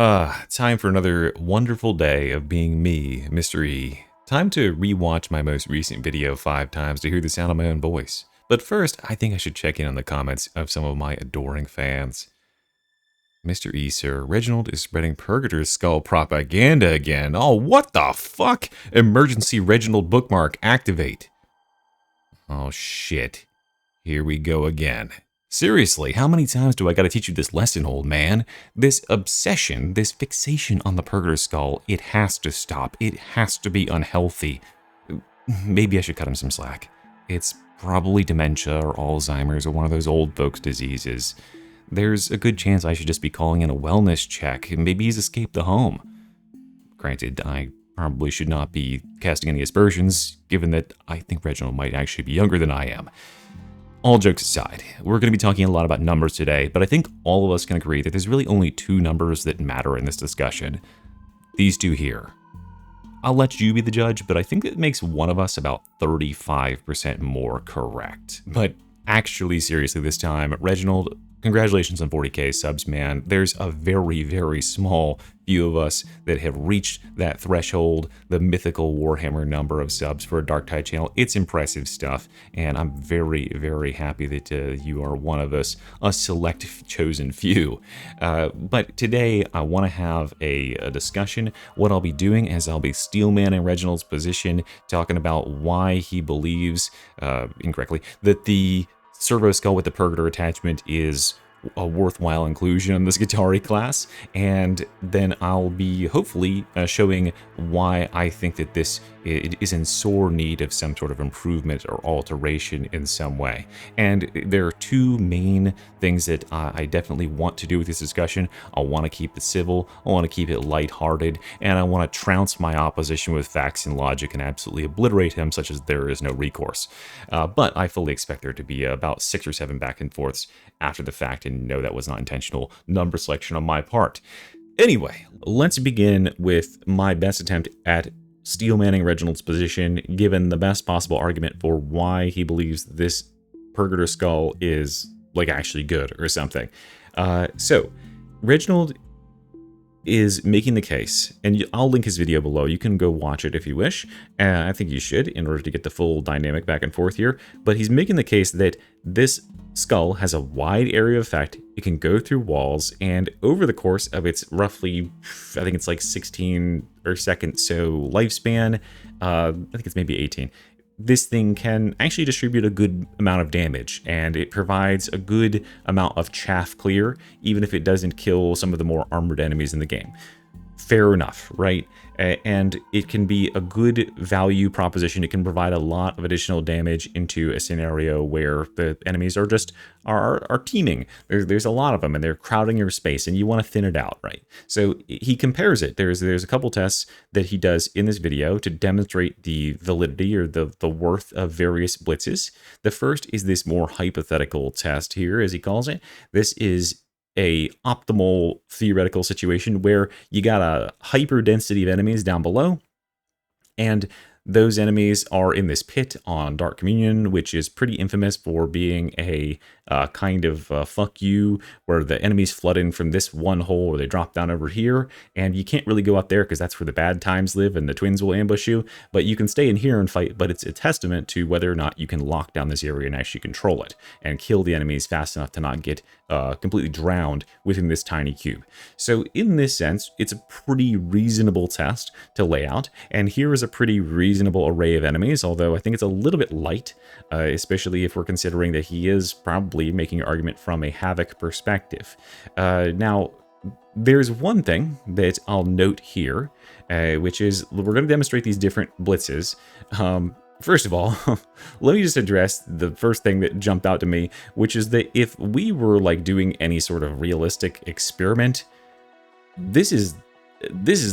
Time for another wonderful day of being me, Mr. E. Time to rewatch my most recent video 5 times to hear the sound of my own voice. But first, I think I should check in on the comments of some of my adoring fans. Mr. E, sir, Reginald is spreading Purgator's Skull propaganda again. Oh, what the fuck? Emergency Reginald bookmark, activate. Oh, shit. Here we go again. Seriously, how many times do I gotta teach you this lesson, old man? This obsession, this fixation on the Purgator's Skull, it has to stop. It has to be unhealthy. Maybe I should cut him some slack. It's probably dementia or Alzheimer's or one of those old folks' diseases. There's a good chance I should just be calling in a wellness check. Maybe he's escaped the home. Granted, I probably should not be casting any aspersions, given that I think Reginald might actually be younger than I am. All jokes aside, we're going to be talking a lot about numbers today, but I think all of us can agree that there's really only 2 numbers that matter in this discussion. These 2 here. I'll let you be the judge, but I think it makes one of us about 35% more correct. But actually, seriously this time, Reginald, congratulations on 40k subs, man. There's a very, very small few of us that have reached that threshold, the mythical Warhammer number of subs for a Darktide channel. It's impressive stuff, and I'm very, very happy that you are one of us, a select chosen few. But today, I want to have a discussion. What I'll be doing is I'll be steelmanning Reginald's position, talking about why he believes, incorrectly, that the Servo Skull with the Purgator attachment is a worthwhile inclusion in this Guitari class, and then I'll be hopefully showing why I think that this is in sore need of some sort of improvement or alteration in some way. And there are 2 main things that I definitely want to do with this discussion. I want to keep it civil, I want to keep it lighthearted, and I want to trounce my opposition with facts and logic and absolutely obliterate him such as there is no recourse. But I fully expect there to be about 6 or 7 back and forths after the fact, and no, that was not intentional number selection on my part. Anyway, let's begin with my best attempt at steelmanning Reginald's position, given the best possible argument for why he believes this Purgator Skull is, like, actually good or something. So, Reginald is making the case, and I'll link his video below. You can go watch it if you wish. I think you should, in order to get the full dynamic back and forth here. But he's making the case that this skull has a wide area of effect. It can go through walls, and over the course of its roughly, I think it's like 16 or seconds so lifespan, I think it's maybe 18. This thing can actually distribute a good amount of damage, and it provides a good amount of chaff clear, even if it doesn't kill some of the more armored enemies in the game. Fair enough, right? And it can be a good value proposition. It can provide a lot of additional damage into a scenario where the enemies are just are teeming. There's a lot of them, and they're crowding your space, and you want to thin it out, right? So he compares it. There's a couple tests that he does in this video to demonstrate the validity or the worth of various blitzes. The first is this more hypothetical test here, as he calls it. This is a optimal theoretical situation where you got a hyper density of enemies down below, and those enemies are in this pit on Dark Communion, which is pretty infamous for being a kind of fuck you, where the enemies flood in from this one hole or they drop down over here, and you can't really go up there because that's where the bad times live and the twins will ambush you, but you can stay in here and fight. But it's a testament to whether or not you can lock down this area and actually control it and kill the enemies fast enough to not get completely drowned within this tiny cube. So in this sense, it's a pretty reasonable test to lay out, and here is a pretty reasonable array of enemies, although I think it's a little bit light, especially if we're considering that he is probably making an argument from a Havoc perspective. Now, there's one thing that I'll note here, which is we're going to demonstrate these different blitzes. First of all, let me just address the first thing that jumped out to me, which is that if we were like doing any sort of realistic experiment, this is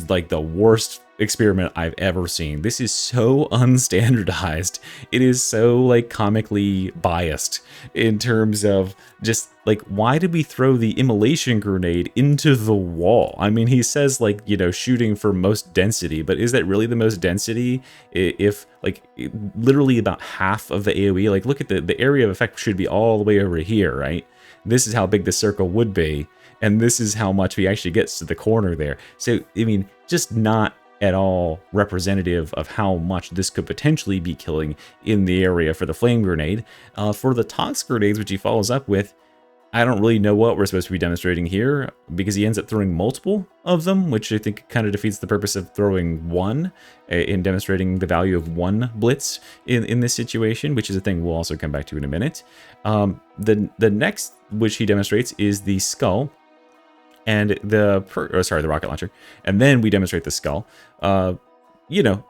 like the worst experiment I've ever seen. This is so unstandardized. It is so like comically biased in terms of just like, why did we throw the immolation grenade into the wall? I mean, he says like, you know, shooting for most density, but is that really the most density? If like literally about half of the AoE, like look at the area of effect should be all the way over here, right? This is how big the circle would be. And this is how much he actually gets to the corner there. So, I mean, just not at all representative of how much this could potentially be killing in the area for the flame grenade. For the toxic grenades, which he follows up with, I don't really know what we're supposed to be demonstrating here, because he ends up throwing multiple of them, which I think kind of defeats the purpose of throwing one in demonstrating the value of one blitz in this situation, which is a thing we'll also come back to in a minute. The next which he demonstrates is the skull and the rocket launcher, and then we demonstrate the skull. You know,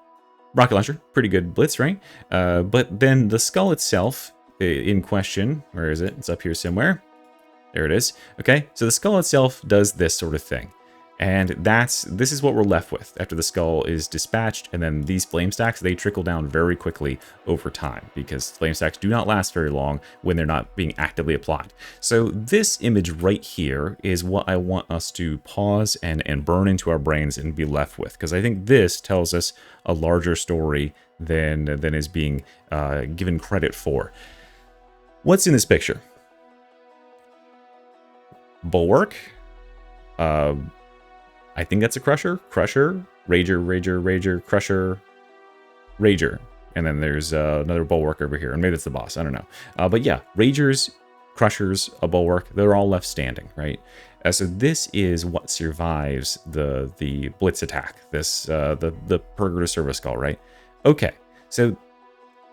rocket launcher, pretty good blitz, right? But then the skull itself in question, where is it? It's up here somewhere. There it is. Okay, so the skull itself does this sort of thing. And this is what we're left with after the skull is dispatched, and then these flame stacks, they trickle down very quickly over time, because flame stacks do not last very long when they're not being actively applied. So this image right here is what I want us to pause and burn into our brains and be left with, because I think this tells us a larger story than is being given credit for. What's in this picture? Bulwark. I think that's a Crusher, Rager, Crusher, Rager. And then there's another Bulwark over here, and maybe it's the boss, I don't know. But yeah, Ragers, Crushers, a Bulwark, they're all left standing, right? So this is what survives the Blitz attack, the Purgator Servo Skull, right? Okay, so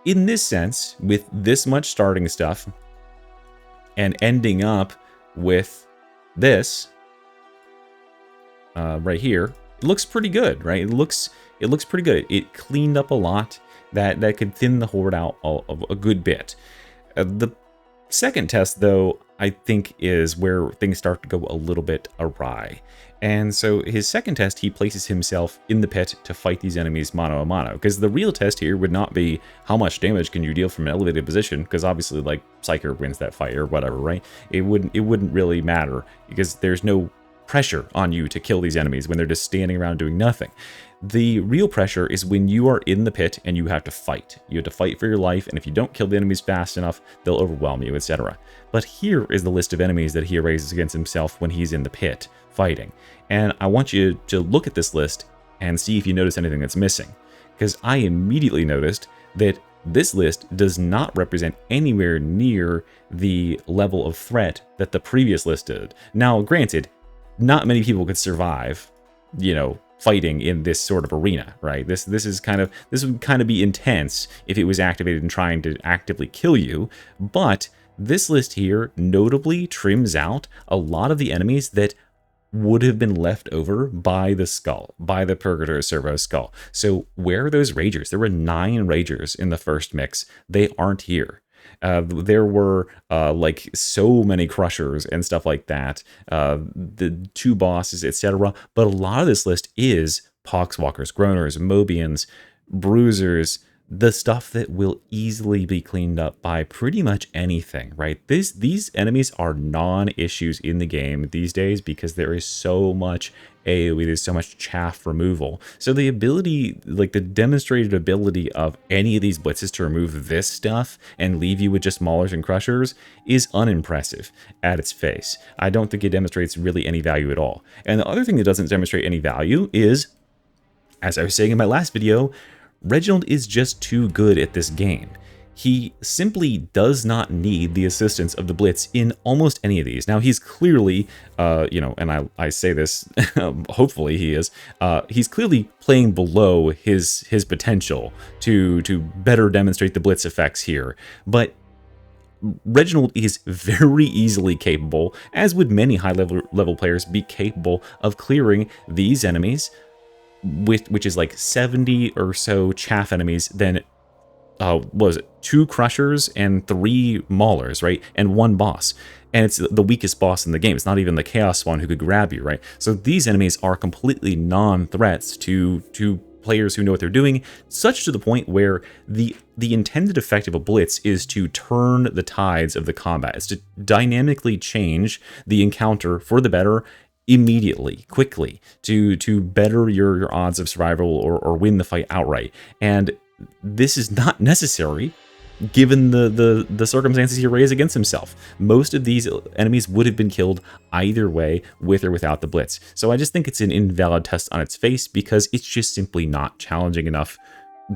in this sense, with this much starting stuff, and ending up with this right here, it looks pretty good, right? It looks pretty good. It cleaned up a lot that could thin the horde out a good bit. The second test, though, I think is where things start to go a little bit awry. And so his second test, he places himself in the pit to fight these enemies mano a mano. Because the real test here would not be how much damage can you deal from an elevated position, because obviously, like, Psyker wins that fight or whatever, right? It wouldn't really matter, because there's no pressure on you to kill these enemies when they're just standing around doing nothing. The real pressure is when you are in the pit and you have to fight. You have to fight for your life, and if you don't kill the enemies fast enough, they'll overwhelm you, etc. But here is the list of enemies that he raises against himself when he's in the pit fighting. And I want you to look at this list and see if you notice anything that's missing. Because I immediately noticed that this list does not represent anywhere near the level of threat that the previous list did. Now, granted, not many people could survive, you know, fighting in this sort of arena, right? This would kind of be intense if it was activated and trying to actively kill you. But this list here notably trims out a lot of the enemies that would have been left over by the skull, by the Purgator Servo Skull. So where are those Ragers? There were 9 Ragers in the first mix. They aren't here. There were like so many Crushers and stuff like that, the 2 bosses, etc. But a lot of this list is Poxwalkers, Groaners, Mobians, Bruisers, the stuff that will easily be cleaned up by pretty much anything, right? These enemies are non-issues in the game these days because there is so much AoE, there's so much chaff removal. So the ability, like the demonstrated ability of any of these blitzes to remove this stuff and leave you with just Maulers and Crushers is unimpressive at its face. I don't think it demonstrates really any value at all. And the other thing that doesn't demonstrate any value is, as I was saying in my last video, Reginald is just too good at this game. He simply does not need the assistance of the Blitz in almost any of these. Now, he's clearly, you know, and I say this, hopefully he is, he's clearly playing below his potential to better demonstrate the Blitz effects here. But Reginald is very easily capable, as would many high-level players be capable of clearing these enemies, which is like 70 or so chaff enemies, then what was it, 2 Crushers and 3 Maulers, right? And 1 boss. And it's the weakest boss in the game. It's not even the Chaos one who could grab you, right? So these enemies are completely non-threats to players who know what they're doing, such to the point where the intended effect of a Blitz is to turn the tides of the combat. It's to dynamically change the encounter for the better immediately, quickly, to better your odds of survival or win the fight outright. And this is not necessary given the circumstances he raised against himself. Most of these enemies would have been killed either way, with or without the blitz. So I just think it's an invalid test on its face, because it's just simply not challenging enough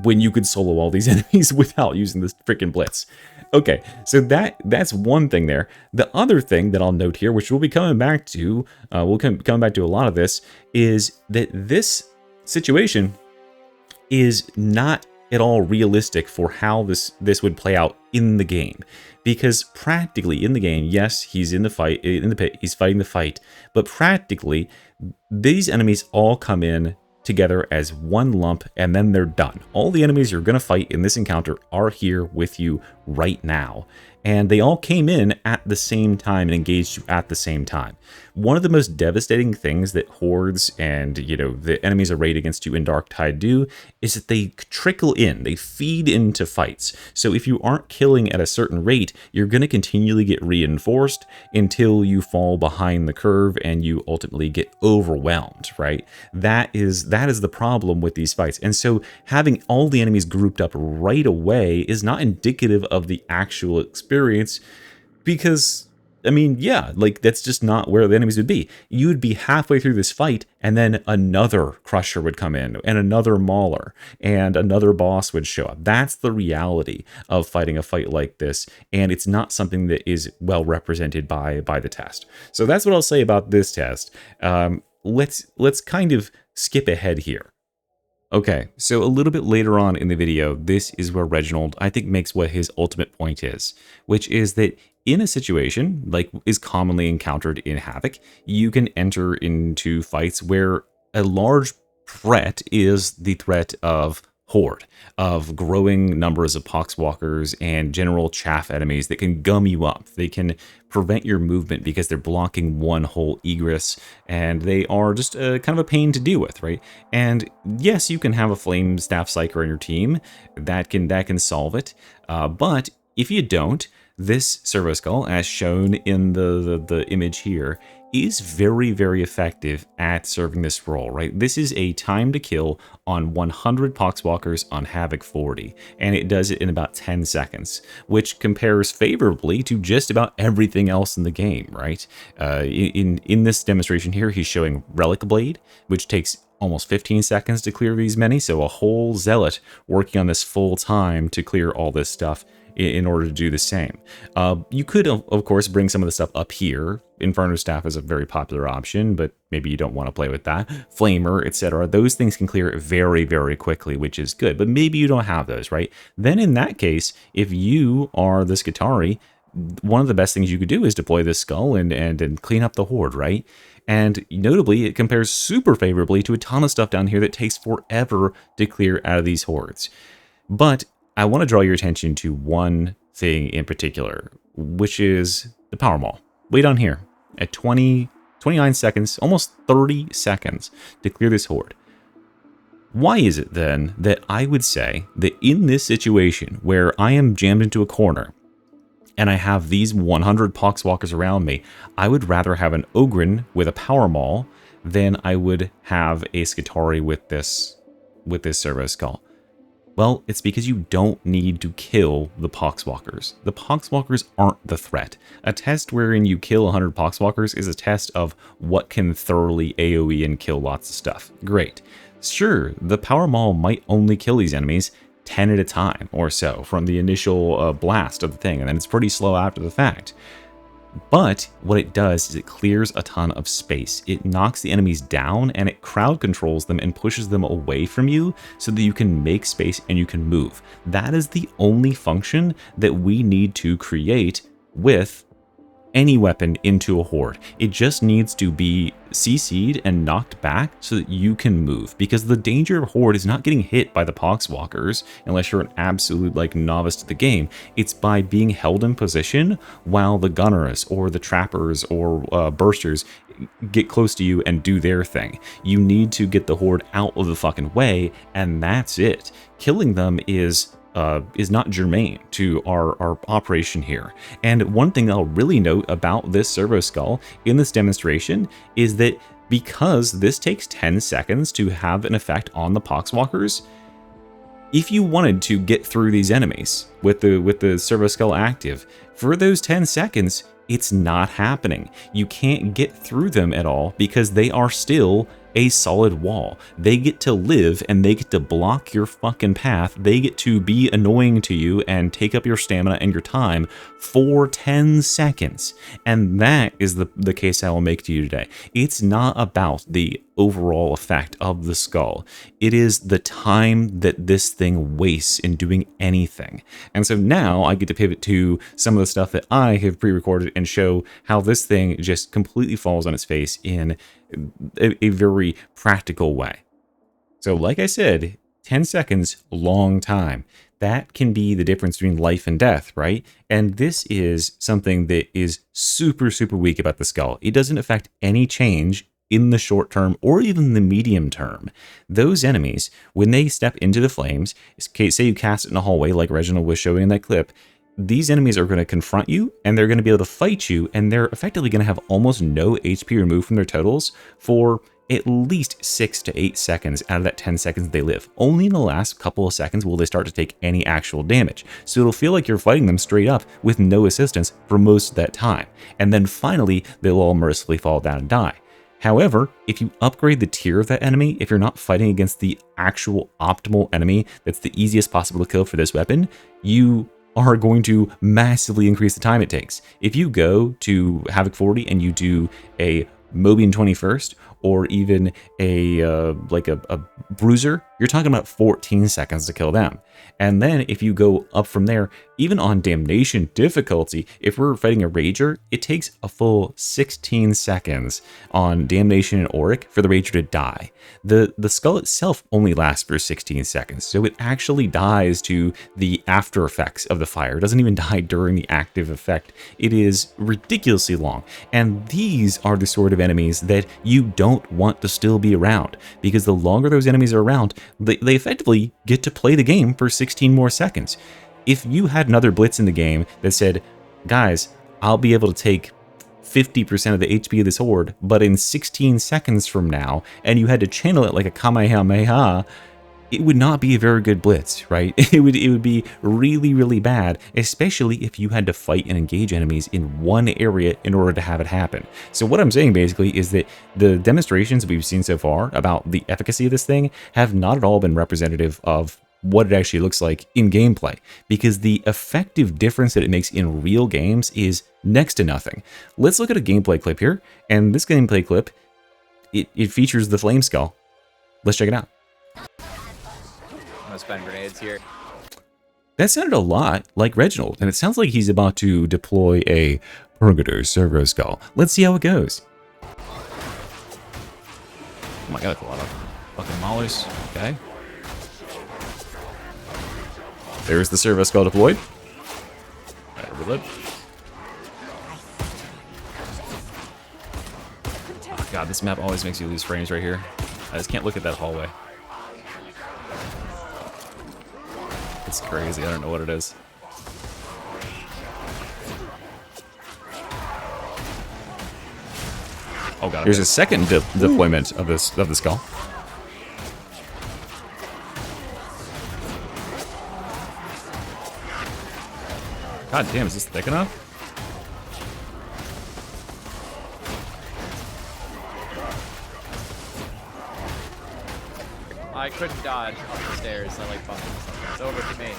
when you could solo all these enemies without using this freaking blitz. Okay, so that's one thing there. The other thing that I'll note here, which we'll be coming back to, we'll come back to a lot of this, is that this situation is not at all realistic for how this would play out in the game. Because practically in the game, yes, he's in the fight, in the pit, he's fighting the fight, but practically these enemies all come in together as one lump, and then they're done. All the enemies you're going to fight in this encounter are here with you right now. And they all came in at the same time and engaged you at the same time. One of the most devastating things that hordes and, the enemies arrayed against you in Darktide do is that they trickle in, they feed into fights. So if you aren't killing at a certain rate, you're going to continually get reinforced until you fall behind the curve and you ultimately get overwhelmed, right? That is the problem with these fights. And so having all the enemies grouped up right away is not indicative of the actual experience, because I mean, yeah, like that's just not where the enemies would be. You would be halfway through this fight, and then another Crusher would come in, and another Mauler, and another boss would show up. That's the reality of fighting a fight like this, and it's not something that is well represented by the test. So that's what I'll say about this test. Let's kind of skip ahead here. Okay, so a little bit later on in the video, this is where Reginald, I think, makes what his ultimate point is, which is that in a situation like is commonly encountered in Havoc, you can enter into fights where a large threat is the threat of horde, of growing numbers of poxwalkers and general chaff enemies that can gum you up. They can prevent your movement because they're blocking one whole egress, and they are just kind of a pain to deal with, right? And yes, you can have a flame staff psyker on your team that can solve it, but if you don't, this Servo Skull, as shown in the image here, is very, very effective at serving this role, right? This is a time to kill on 100 Poxwalkers on Havoc 40, and it does it in about 10 seconds, which compares favorably to just about everything else in the game, right? In this demonstration here, he's showing Relic Blade, which takes almost 15 seconds to clear these many, so a whole zealot working on this full time to clear all this stuff in order to do the same. You could, of course, bring some of the stuff up here. Inferno Staff is a very popular option, but maybe you don't want to play with that. Flamer, etc. Those things can clear very, very quickly, which is good, but maybe you don't have those, right? Then in that case, if you are the Skitarii, one of the best things you could do is deploy this skull and clean up the horde, right? And notably, it compares super favorably to a ton of stuff down here that takes forever to clear out of these hordes. But I want to draw your attention to one thing in particular, which is the power maul. Way down here at 29 seconds, almost 30 seconds to clear this horde. Why is it then that I would say that in this situation where I am jammed into a corner and I have these 100 Poxwalkers around me, I would rather have an Ogryn with a power maul than I would have a Skitarii with this Servo Skull? Well, it's because you don't need to kill the Poxwalkers. The Poxwalkers aren't the threat. A test wherein you kill 100 Poxwalkers is a test of what can thoroughly AoE and kill lots of stuff. Great. Sure, the power maul might only kill these enemies 10 at a time or so from the initial blast of the thing, and then it's pretty slow after the fact. But what it does is it clears a ton of space. It knocks the enemies down and it crowd controls them and pushes them away from you so that you can make space and you can move. That is the only function that we need to create with any weapon into a horde. It just needs to be CC'd and knocked back so that you can move, because the danger of horde is not getting hit by the Poxwalkers unless you're an absolute novice to the game. It's by being held in position while the gunners or the trappers or bursters get close to you and do their thing. You need to get the horde out of the fucking way, and that's it. Killing them is not germane to our operation here. And one thing I'll really note about this Servo Skull in this demonstration is that because this takes 10 seconds to have an effect on the Poxwalkers, if you wanted to get through these enemies with the servo skull active for those 10 seconds, it's not happening. You can't get through them at all because they are still a solid wall. They get to live and they get to block your fucking path. They get to be annoying to you and take up your stamina and your time for 10 seconds. And that is the case I will make to you today. It's not about the overall effect of the skull. It is the time that this thing wastes in doing anything. And so now I get to pivot to some of the stuff that I have pre-recorded and show how this thing just completely falls on its face in a very practical way. So like I said, 10 seconds, long time. That can be the difference between life and death, right? And this is something that is super, super weak about the skull. It doesn't affect any change in the short term or even the medium term. Those enemies, when they step into the flames, say you cast it in a hallway like Reginald was showing in that clip, these enemies are going to confront you and they're going to be able to fight you, and they're effectively going to have almost no HP removed from their totals for at least 6 to 8 seconds out of that 10 seconds they live. Only in the last couple of seconds will they start to take any actual damage. So it'll feel like you're fighting them straight up with no assistance for most of that time. And then finally, they'll all mercifully fall down and die. However, if you upgrade the tier of that enemy, if you're not fighting against the actual optimal enemy that's the easiest possible to kill for this weapon, you are going to massively increase the time it takes. If you go to Havoc 40 and you do a Mobian 21st, or even a bruiser, you're talking about 14 seconds to kill them. And then if you go up from there, even on Damnation difficulty, if we're fighting a Rager, it takes a full 16 seconds on Damnation and Auric for the Rager to die. The skull itself only lasts for 16 seconds, so it actually dies to the after effects of the fire. It doesn't even die during the active effect. It is ridiculously long. And these are the sort of enemies that you don't want to still be around, because the longer those enemies are around, they effectively get to play the game for 16 more seconds. If you had another blitz in the game that said, guys, I'll be able to take 50% of the HP of this horde, but in 16 seconds from now, and you had to channel it like a Kamehameha, it would not be a very good blitz, right? It would be really, really bad, especially if you had to fight and engage enemies in one area in order to have it happen. So what I'm saying basically is that the demonstrations we've seen so far about the efficacy of this thing have not at all been representative of what it actually looks like in gameplay, because the effective difference that it makes in real games is next to nothing. Let's look at a gameplay clip here, and this gameplay clip, it features the Flame Skull. Let's check it out. I'm gonna spend grenades here. That sounded a lot like Reginald, and it sounds like he's about to deploy a Purgator Servo Skull. Let's see how it goes. Oh my god, that's a lot of fucking maulers. Okay. There's the Servo Skull deployed. Alright, reload. Oh god, this map always makes you lose frames right here. I just can't look at that hallway. It's crazy, I don't know what it is. Oh god. Here's a second deployment of the skull. God damn, is this thick enough? I couldn't dodge up the stairs. I like bumping something. It's over to me.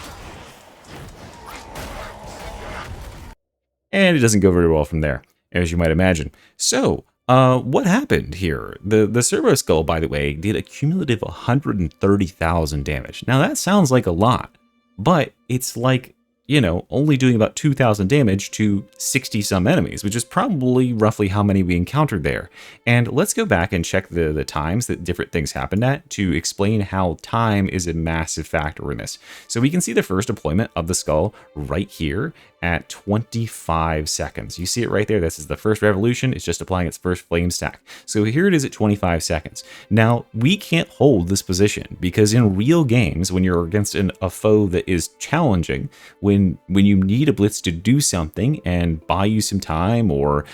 And it doesn't go very well from there, as you might imagine. So, what happened here? The Servo Skull, by the way, did a cumulative 130,000 damage. Now that sounds like a lot, but it's like, you know, only doing about 2,000 damage to 60-some enemies, which is probably roughly how many we encountered there. And let's go back and check the times that different things happened at to explain how time is a massive factor in this. So we can see the first deployment of the skull right here at 25 seconds. You see it right there. This is the first revolution. It's just applying its first flame stack. So here it is at 25 seconds. Now, we can't hold this position because in real games, when you're against a foe that is challenging, when you need a blitz to do something and buy you some time or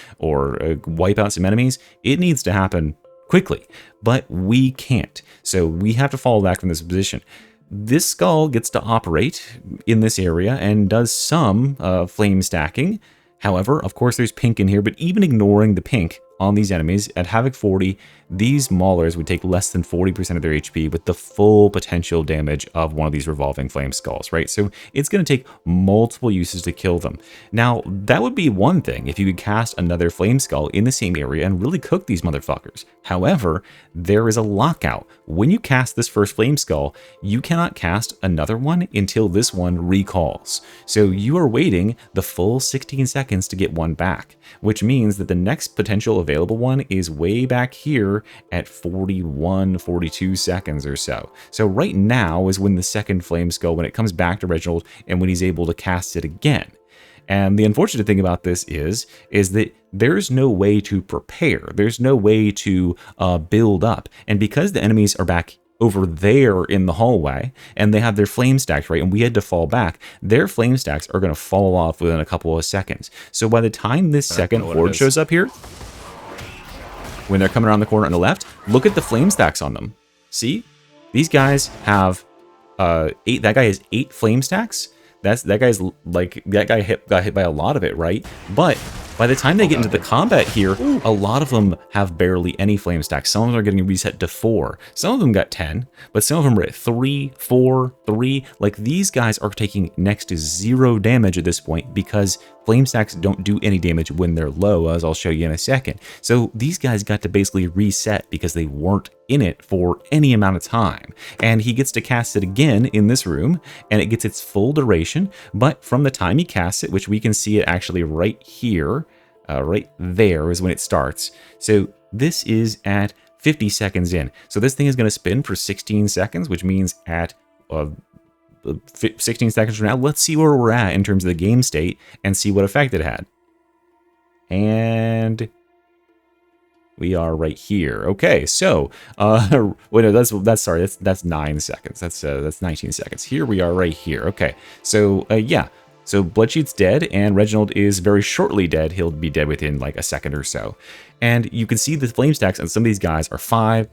wipe out some enemies, it needs to happen quickly. But we can't. So we have to fall back from this position. this skull gets to operate in this area and does some flame stacking. However, of course, there's pink in here, but even ignoring the pink on these enemies, at Havoc 40, these Maulers would take less than 40% of their HP with the full potential damage of one of these revolving flame skulls, right? So it's going to take multiple uses to kill them. Now, that would be one thing if you could cast another flame skull in the same area and really cook these motherfuckers. However, there is a lockout. When you cast this first flame skull, you cannot cast another one until this one recalls. So you are waiting the full 16 seconds to get one back, which means that the next potential available one is way back here at 41, 42 seconds or so. So right now is when the second flame skull, when it comes back to Reginald and when he's able to cast it again. And the unfortunate thing about this is that there's no way to prepare. There's no way to build up. And because the enemies are back over there in the hallway and they have their flame stacks, right, and we had to fall back, their flame stacks are going to fall off within a couple of seconds. So by the time this second horde shows up here, when they're coming around the corner on the left, look at the flame stacks on them. See? These guys have 8. That guy has 8 flame stacks. That guy's like, that guy got hit by a lot of it, right? But by the time they get into the combat here, a lot of them have barely any flame stacks. Some of them are getting reset to 4. Some of them got 10, but some of them are at 3, 4, 3. Like, these guys are taking next to 0 damage at this point because flame stacks don't do any damage when they're low, as I'll show you in a second. So these guys got to basically reset because they weren't in it for any amount of time. And he gets to cast it again in this room, and it gets its full duration. But from the time he casts it, which we can see it actually right here, right there is when it starts. So this is at 50 seconds in. So this thing is going to spin for 16 seconds, which means at 16 seconds from now, let's see where we're at in terms of the game state and see what effect it had. And we are right here. Okay, so wait, no, that's 9 seconds. That's 19 seconds. Here we are right here. Okay, so yeah. So Bloodsheet's dead, and Reginald is very shortly dead. He'll be dead within like a second or so. And you can see the flame stacks on some of these guys are 5,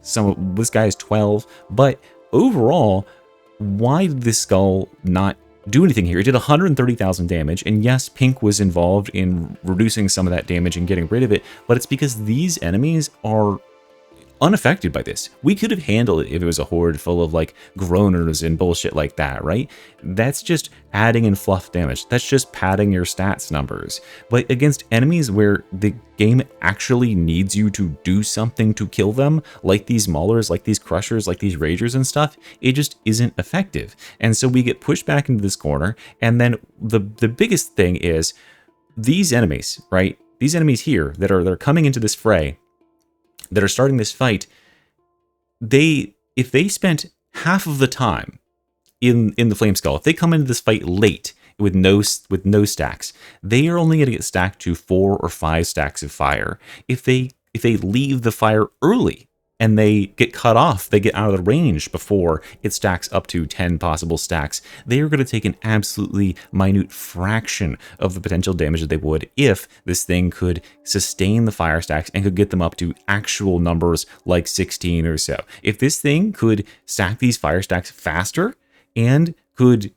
this guy is 12, but overall, why did this skull not do anything here? It did 130,000 damage, and yes, Pink was involved in reducing some of that damage and getting rid of it, but it's because these enemies are unaffected by this. We could have handled it if it was a horde full of like groaners and bullshit like that, right? That's just adding in fluff damage. That's just padding your stats numbers. But against enemies where the game actually needs you to do something to kill them, like these maulers, like these crushers, like these ragers and stuff, it just isn't effective. And so we get pushed back into this corner. And then the biggest thing is these enemies, right? These enemies here that are coming into this fray, that are starting this fight, if they spent half of the time in the Flame Skull, if they come into this fight late with no stacks, they are only going to get stacked to 4 or 5 stacks of fire. If they leave the fire early and they get cut off, they get out of the range before it stacks up to 10 possible stacks, they are going to take an absolutely minute fraction of the potential damage that they would if this thing could sustain the fire stacks and could get them up to actual numbers like 16 or so. If this thing could stack these fire stacks faster and could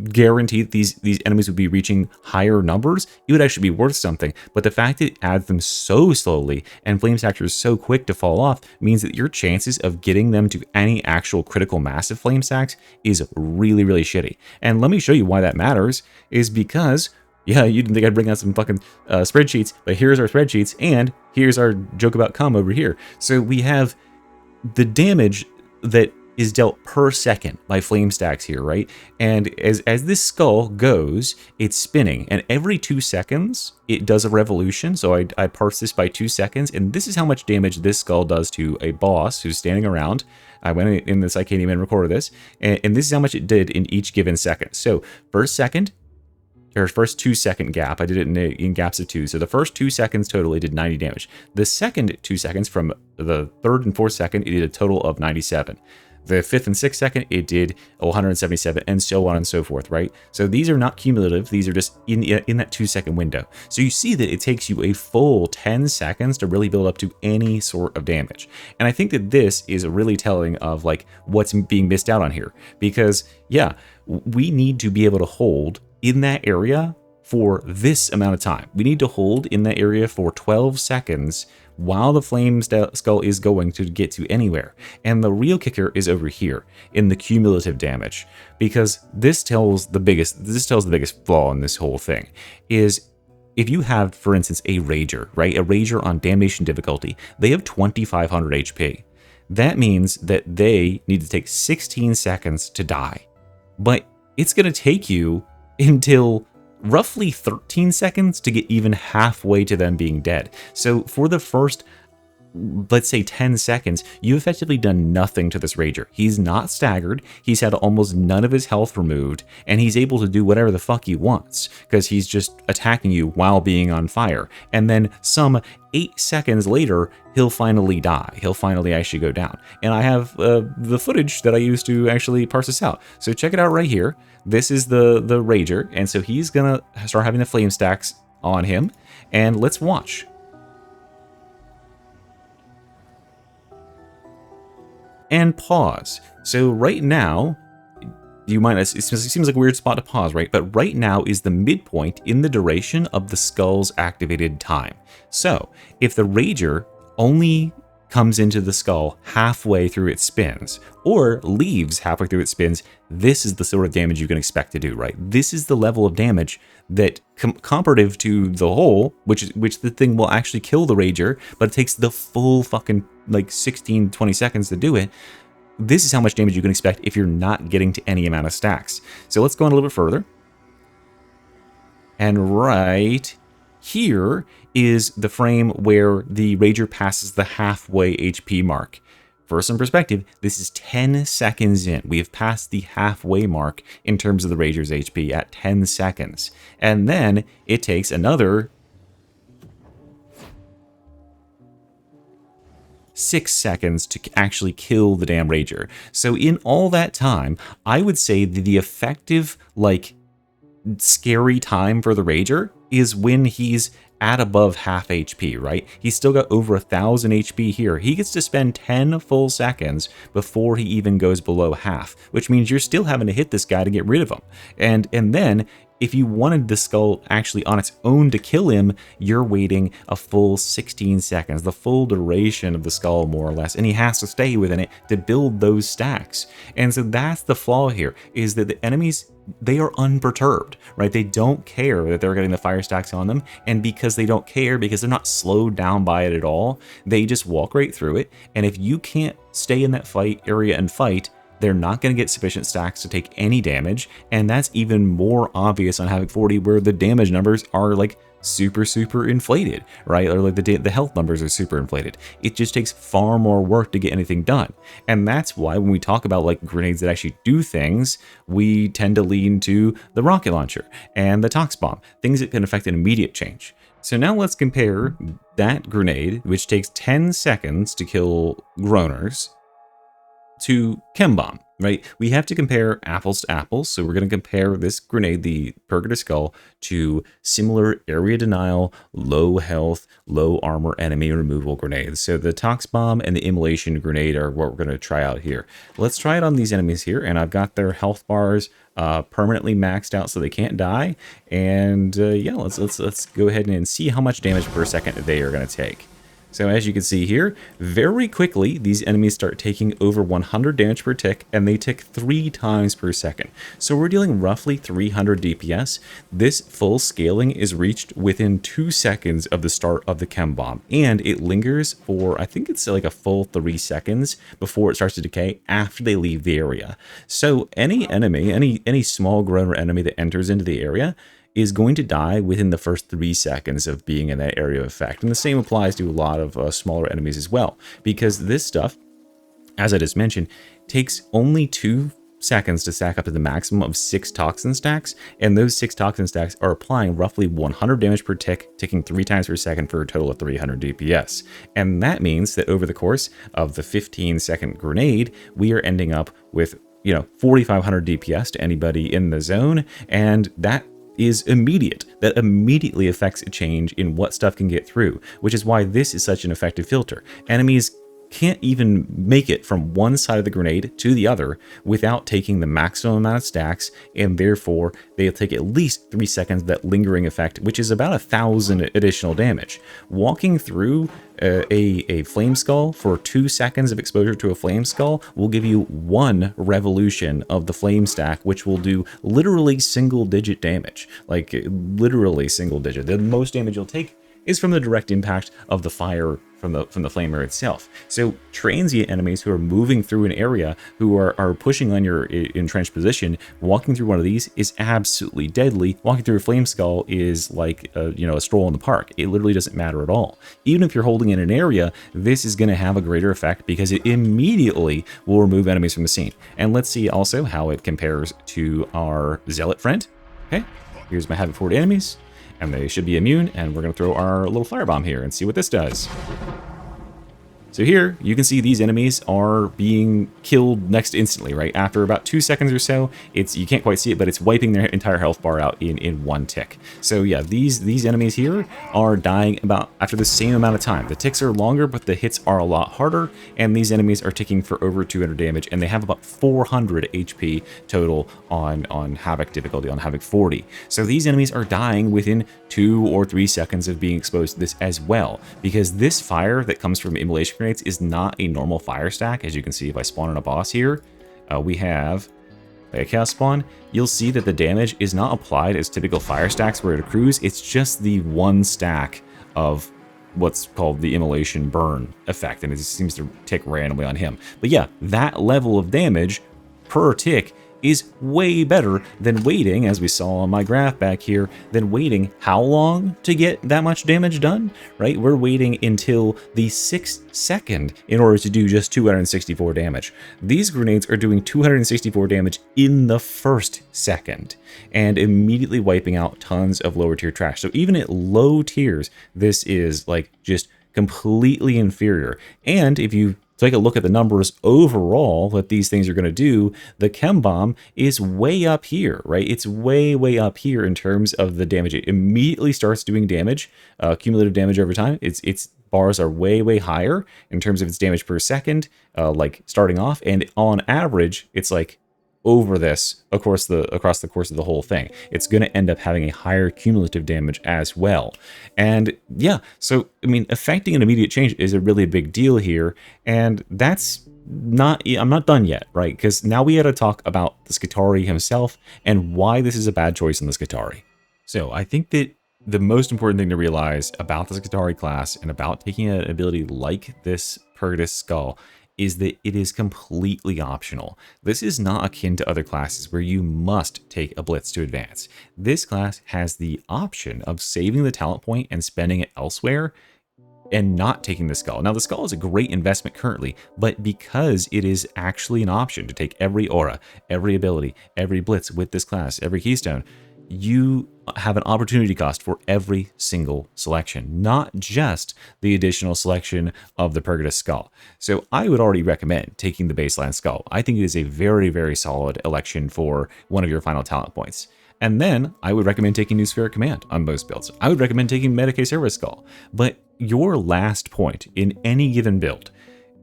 guarantee that these enemies would be reaching higher numbers, it would actually be worth something. But the fact that it adds them so slowly and flame stacks are so quick to fall off means that your chances of getting them to any actual critical mass of flame stacks is really, really shitty. And let me show you why that matters, is because, yeah, you didn't think I'd bring out some fucking spreadsheets, but here's our spreadsheets, and here's our joke about cum over here. So we have the damage that is dealt per second by flame stacks here, right? And as this skull goes, it's spinning, and every 2 seconds it does a revolution. So I parse this by 2 seconds, and this is how much damage this skull does to a boss who's standing around. I went in this, I can't even record this, and this is how much it did in each given second. So first 2 second gap, I did it in gaps of 2. So the first 2 seconds totally did 90 damage. The second 2 seconds, from the third and fourth second, it did a total of 97. The 5th and 6th second, it did 177, and so on and so forth, right? So these are not cumulative. These are just in that 2-second window. So you see that it takes you a full 10 seconds to really build up to any sort of damage. And I think that this is really telling of like what's being missed out on here. Because yeah, we need to be able to hold in that area for this amount of time. We need to hold in that area for 12 seconds while the flame skull is going to get to anywhere. And the real kicker is over here in the cumulative damage, because this tells the biggest flaw in this whole thing is if you have, for instance, a Rager, right? A Rager on Damnation difficulty, they have 2,500 HP. That means that they need to take 16 seconds to die. But it's going to take you until roughly 13 seconds to get even halfway to them being dead. So for the first, let's say 10 seconds, you've effectively done nothing to this Rager. He's not staggered, he's had almost none of his health removed, and he's able to do whatever the fuck he wants, because he's just attacking you while being on fire. And then some 8 seconds later, he'll finally die. He'll finally actually go down. And I have the footage that I used to actually parse this out. So check it out right here. This is the Rager, and so he's gonna start having the flame stacks on him, and let's watch. And pause. So right now, you might, it seems like a weird spot to pause, right? But right now is the midpoint in the duration of the skull's activated time. So if the Rager only comes into the skull halfway through its spins, or leaves halfway through its spins, this is the sort of damage you can expect to do, right? This is the level of damage that, comparative to the hole, which the thing will actually kill the Rager, but it takes the full fucking like 16, 20 seconds to do it. This is how much damage you can expect if you're not getting to any amount of stacks. So let's go on a little bit further. And right here is the frame where the Rager passes the halfway HP mark. For some perspective, this is 10 seconds in. We have passed the halfway mark in terms of the Rager's HP at 10 seconds. And then it takes another 6 seconds to actually kill the damn Rager. So in all that time, I would say that the effective, like, scary time for the Rager is when he's at above half HP, right? He's still got over 1,000 HP here. He gets to spend 10 full seconds before he even goes below half, which means you're still having to hit this guy to get rid of him. And then if you wanted the skull actually on its own to kill him, you're waiting a full 16 seconds, the full duration of the skull, more or less, and he has to stay within it to build those stacks. And so that's the flaw here, is that the enemies, they are unperturbed, right? They don't care that they're getting the fire stacks on them, and because they don't care, because they're not slowed down by it at all, they just walk right through it. And if you can't stay in that fight area and fight, they're not going to get sufficient stacks to take any damage, and that's even more obvious on Havoc 40, where the damage numbers are like super inflated, right? Or like the health numbers are super inflated. It just takes far more work to get anything done. And that's why when we talk about like grenades that actually do things, we tend to lean to the rocket launcher and the tox bomb, things that can affect an immediate change. So now let's compare that grenade, which takes 10 seconds to kill groaners, to Chem Bomb, right? We have to compare apples to apples, so we're going to compare this grenade, the Purgator Skull, to similar area denial, low health, low armor enemy removal grenades. So the Tox Bomb and the Immolation Grenade are what we're going to try out here. Let's try it on these enemies here, and I've got their health bars permanently maxed out so they can't die. And yeah, let's go ahead and see how much damage per second they are going to take. So as you can see here, very quickly, these enemies start taking over 100 damage per tick, and they tick 3 times per second. So we're dealing roughly 300 DPS. This full scaling is reached within 2 seconds of the start of the Chem Bomb, and it lingers for, I think it's like a full 3 seconds before it starts to decay after they leave the area. So any enemy, any small groaner enemy that enters into the area is going to die within the first 3 seconds of being in that area of effect. And the same applies to a lot of smaller enemies as well, because this stuff, as I just mentioned, takes only 2 seconds to stack up to the maximum of 6 toxin stacks, and those 6 toxin stacks are applying roughly 100 damage per tick, ticking 3 times per second for a total of 300 DPS. And that means that over the course of the 15-second grenade, we are ending up with 4,500 DPS to anybody in the zone, and that is immediate. That immediately affects a change in what stuff can get through, which is why this is such an effective filter. Enemies can't even make it from one side of the grenade to the other without taking the maximum amount of stacks, and therefore they'll take at least 3 seconds of that lingering effect, which is about 1,000 additional damage. Walking through a flame skull for 2 seconds of exposure to a flame skull will give you 1 revolution of the flame stack, which will do literally single-digit damage. Like, literally single-digit. The most damage you'll take is from the direct impact of the fire from the flamer itself. So transient enemies who are moving through an area, who are pushing on your entrenched position, walking through one of these is absolutely deadly. Walking through a flame skull is like a stroll in the park. It literally doesn't matter at all. Even if you're holding in an area, this is going to have a greater effect because it immediately will remove enemies from the scene. And let's see also how it compares to our zealot friend. Okay, here's my Havoc forward enemies, and they should be immune, and we're going to throw our little firebomb here and see what this does. So here, you can see these enemies are being killed next instantly, right? After about 2 seconds or so, you can't quite see it, but it's wiping their entire health bar out in 1 tick. So yeah, these enemies here are dying about after the same amount of time. The ticks are longer, but the hits are a lot harder, and these enemies are ticking for over 200 damage, and they have about 400 HP total on Havoc difficulty, on Havoc 40. So these enemies are dying within 2 or 3 seconds of being exposed to this as well, because this fire that comes from immolation grenades is not a normal fire stack. As you can see, if I spawn on a boss here, we have a chaos spawn. You'll see that the damage is not applied as typical fire stacks where it accrues. It's just the 1 stack of what's called the immolation burn effect, and it just seems to tick randomly on him. But yeah, that level of damage per tick is way better than waiting, as we saw on my graph back here, than waiting how long to get that much damage done, right? We're waiting until the 6th second in order to do just 264 damage. These grenades are doing 264 damage in the 1st second and immediately wiping out tons of lower tier trash. So even at low tiers, this is like just completely inferior. And if you take a look at the numbers overall that these things are going to do, the Chem Bomb is way up here, right? It's way, way up here in terms of the damage. It immediately starts doing damage, cumulative damage over time. Its bars are way, way higher in terms of its damage per second, like starting off. And on average, it's like over this across the course of the whole thing. It's going to end up having a higher cumulative damage as well. And yeah, so I mean, affecting an immediate change is a really big deal here, and that's not, I'm not done yet, right? Because now we got to talk about the Skitarii himself and why this is a bad choice in the Skitarii. So I think that the most important thing to realize about the Skitarii class and about taking an ability like this Purgatus Skull is that it is completely optional. This is not akin to other classes where you must take a blitz to advance. This class has the option of saving the talent point and spending it elsewhere and not taking the skull. Now, the skull is a great investment currently, but because it is actually an option to take every aura, every ability, every blitz with this class, every keystone, you have an opportunity cost for every single selection, not just the additional selection of the Purgatus Skull. So I would already recommend taking the baseline skull. I think it is a very, very solid election for one of your final talent points. And then I would recommend taking New Spheric Command on most builds. I would recommend taking Medicae Service Skull. But your last point in any given build,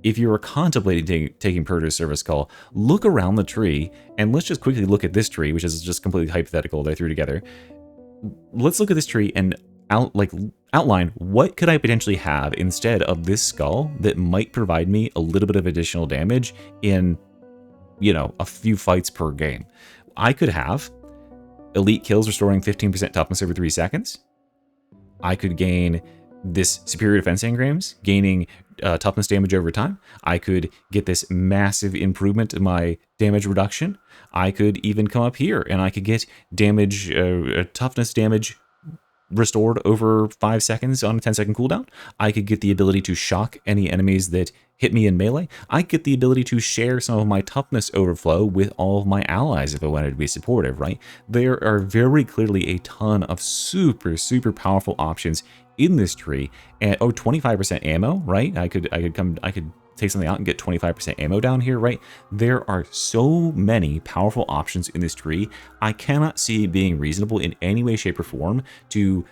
if you are contemplating taking Purgatus Service Skull, look around the tree, and let's just quickly look at this tree, which is just completely hypothetical that I threw together. Let's look at this tree and outline what could I potentially have instead of this skull that might provide me a little bit of additional damage in, a few fights per game. I could have elite kills restoring 15% toughness over 3 seconds. I could gain this superior defense engrams, gaining toughness damage over time. I could get this massive improvement in my damage reduction. I could even come up here and I could get damage, toughness damage restored over 5 seconds on a 10-second cooldown. I could get the ability to shock any enemies that hit me in melee. I get the ability to share some of my toughness overflow with all of my allies if I wanted to be supportive, right? There are very clearly a ton of super, super powerful options in this tree. And 25% ammo, right? I could take something out and get 25% ammo down here, right? There are so many powerful options in this tree. I cannot see it being reasonable in any way, shape, or form to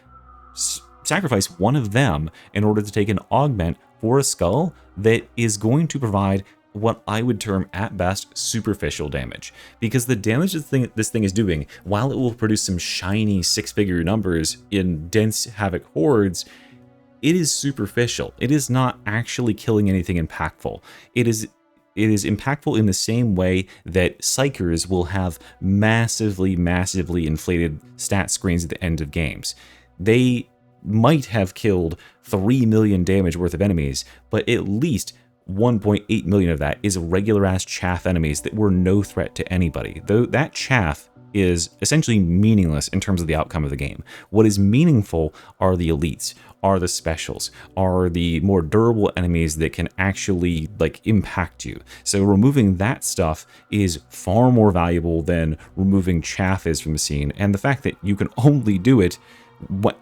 sacrifice one of them in order to take an augment for a skull that is going to provide what I would term at best superficial damage. Because the damage this thing is doing, while it will produce some shiny 6-figure numbers in dense Havoc hordes, it is superficial. It is not actually killing anything impactful. It is impactful in the same way that Psychers will have massively, massively inflated stat screens at the end of games. They might have killed 3 million damage worth of enemies, but at least 1.8 million of that is regular ass chaff enemies that were no threat to anybody. Though that chaff is essentially meaningless in terms of the outcome of the game. What is meaningful are the elites, are the specials, are the more durable enemies that can actually like impact you. So removing that stuff is far more valuable than removing chaff is from the scene. And the fact that you can only do it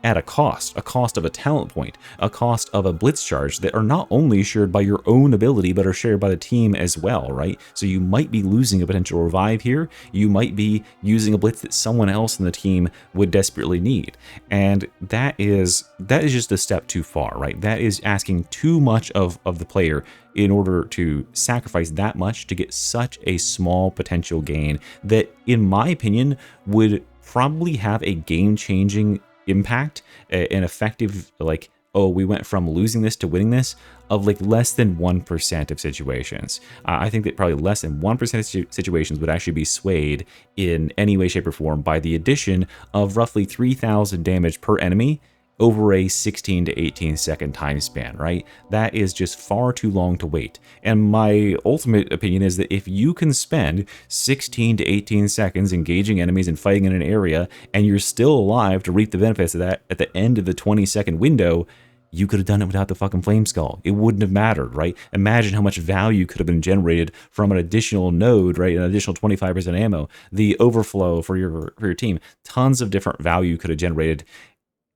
at a cost of a talent point, a cost of a blitz charge that are not only shared by your own ability, but are shared by the team as well, right? So you might be losing a potential revive here. You might be using a blitz that someone else in the team would desperately need. And that is just a step too far, right? That is asking too much of the player in order to sacrifice that much to get such a small potential gain that, in my opinion, would probably have a game-changing impact, an effective, like, oh, we went from losing this to winning this, of like less than 1% of situations. I think that probably less than 1% of situations would actually be swayed in any way, shape, or form by the addition of roughly 3,000 damage per enemy over a 16 to 18 second time span, right? That is just far too long to wait. And my ultimate opinion is that if you can spend 16 to 18 seconds engaging enemies and fighting in an area, and you're still alive to reap the benefits of that at the end of the 20-second window, you could have done it without the fucking flame skull. It wouldn't have mattered, right? Imagine how much value could have been generated from an additional node, right? An additional 25% ammo, the overflow for your team. Tons of different value could have generated.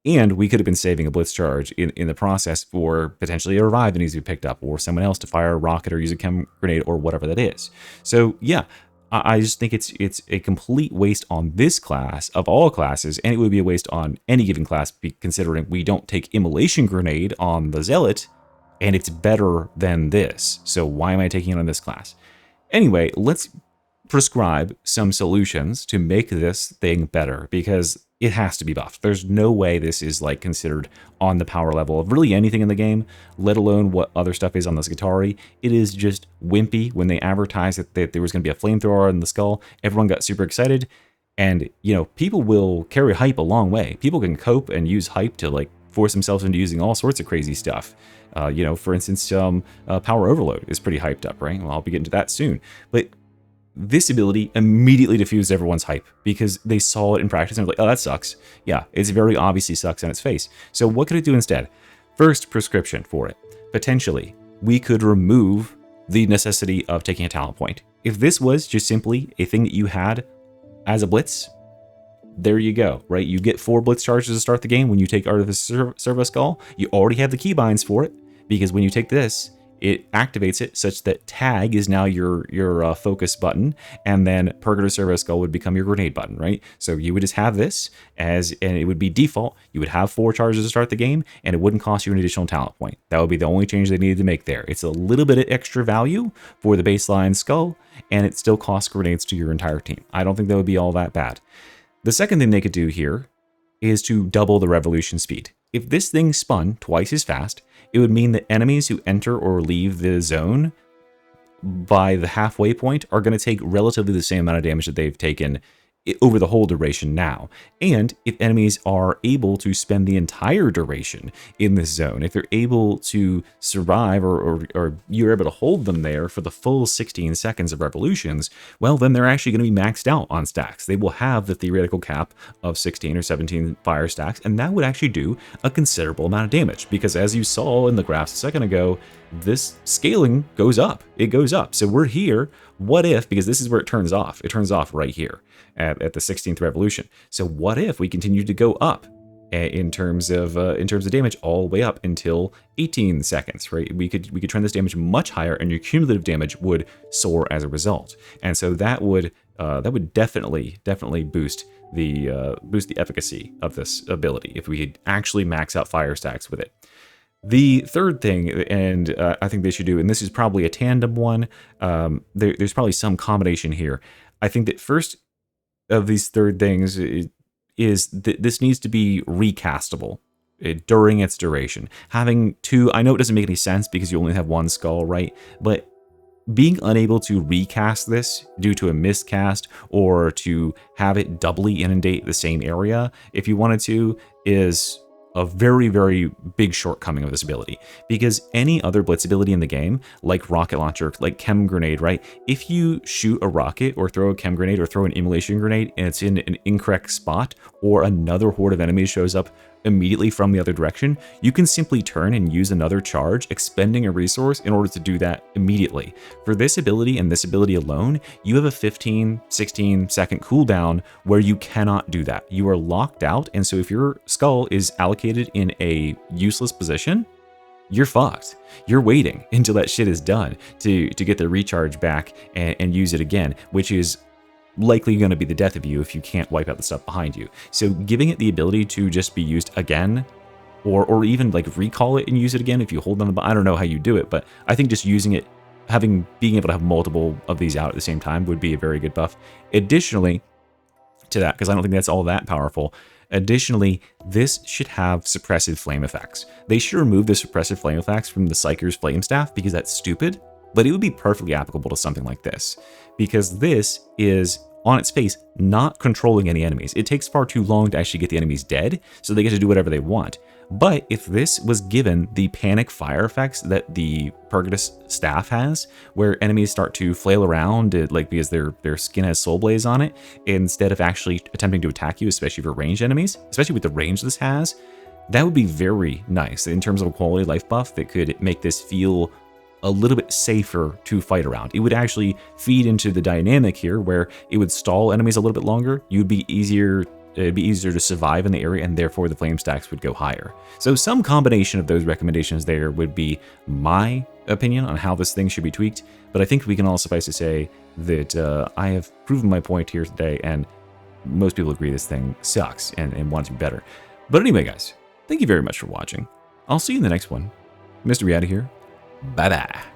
And we could have been saving a blitz charge in the process for potentially a revive that needs to be picked up, or someone else to fire a rocket or use a chem grenade or whatever that is. So yeah, I just think it's a complete waste on this class of all classes, and it would be a waste on any given class, considering we don't take immolation grenade on the zealot, and it's better than this. So why am I taking it on this class? Anyway, let's prescribe some solutions to make this thing better, because it has to be buffed. There's no way this is like considered on the power level of really anything in the game, let alone what other stuff is on this Skitarii. It is just wimpy. When they advertised that there was going to be a flamethrower in the skull, everyone got super excited. And, you know, people will carry hype a long way. People can cope and use hype to like force themselves into using all sorts of crazy stuff. You know, for instance, power overload is pretty hyped up, right? Well, I'll be getting to that soon. But this ability immediately diffused everyone's hype because they saw it in practice and were like, oh, that sucks. Yeah, it very obviously sucks on its face. So what could it do instead? First prescription for it. Potentially, we could remove the necessity of taking a talent point. If this was just simply a thing that you had as a blitz, there you go, right? You get 4 blitz charges to start the game when you take Artificer Servo Skull. You already have the keybinds for it, because when you take this, it activates it such that tag is now your focus button, and then Purgator Servo Skull would become your grenade button, right? So you would just have this and it would be default. You would have 4 charges to start the game, and it wouldn't cost you an additional talent point. That would be the only change they needed to make there. It's a little bit of extra value for the baseline skull, and it still costs grenades to your entire team. I don't think that would be all that bad. The second thing they could do here is to double the revolution speed. If this thing spun twice as fast, it would mean that enemies who enter or leave the zone by the halfway point are going to take relatively the same amount of damage that they've taken over the whole duration now. And if enemies are able to spend the entire duration in this zone, if they're able to survive or you're able to hold them there for the full 16 seconds of revolutions, well, then they're actually going to be maxed out on stacks. They will have the theoretical cap of 16 or 17 fire stacks, and that would actually do a considerable amount of damage, because as you saw in the graphs a second ago, this scaling goes up. It goes up. So we're here. What if, because this is where it turns off right here at the 16th revolution. So what if we continue to go up in terms of damage all the way up until 18 seconds, right? We could trend this damage much higher, and your cumulative damage would soar as a result. And so that would definitely boost the efficacy of this ability if we could actually max out fire stacks with it. The third thing, and I think they should do, and this is probably a tandem one, there's probably some combination here. I think that first of these third things is that this needs to be recastable during its duration. Having two, I know it doesn't make any sense because you only have one skull, right? But being unable to recast this due to a miscast or to have it doubly inundate the same area if you wanted to is a very, very big shortcoming of this ability, because any other blitz ability in the game, like rocket launcher, like chem grenade, right? If you shoot a rocket or throw a chem grenade or throw an immolation grenade and it's in an incorrect spot, or another horde of enemies shows up immediately from the other direction, you can simply turn and use another charge, expending a resource in order to do that immediately. For this ability and this ability alone, you have a 15, 16 second cooldown where you cannot do that. You are locked out, and so if your skull is allocated in a useless position, you're fucked. You're waiting until that shit is done to get the recharge back and use it again, which is likely going to be the death of you if you can't wipe out the stuff behind you. So giving it the ability to just be used again, or even like recall it and use it again if you hold on the button. I don't know how you do it, but I think just using it, being able to have multiple of these out at the same time would be a very good buff. Additionally to that, because I don't think that's all that powerful, additionally, this should have suppressive flame effects. They should remove the suppressive flame effects from the Psyker's Flame Staff because that's stupid, but it would be perfectly applicable to something like this, because this is, on its face, not controlling any enemies. It takes far too long to actually get the enemies dead, so they get to do whatever they want. But if this was given the panic fire effects that the Purgatus staff has, where enemies start to flail around, like because their skin has soul blaze on it, instead of actually attempting to attack you, especially for ranged enemies, especially with the range this has, that would be very nice in terms of a quality of life buff that could make this feel a little bit safer to fight around. It would actually feed into the dynamic here where it would stall enemies a little bit longer. It'd be easier to survive in the area, and therefore the flame stacks would go higher. So some combination of those recommendations there would be my opinion on how this thing should be tweaked, but I think we can all suffice to say that I have proven my point here today, and most people agree this thing sucks and want it to be better. But anyway, guys, thank you very much for watching. I'll see you in the next one. Mr. Riata here. Bye-bye.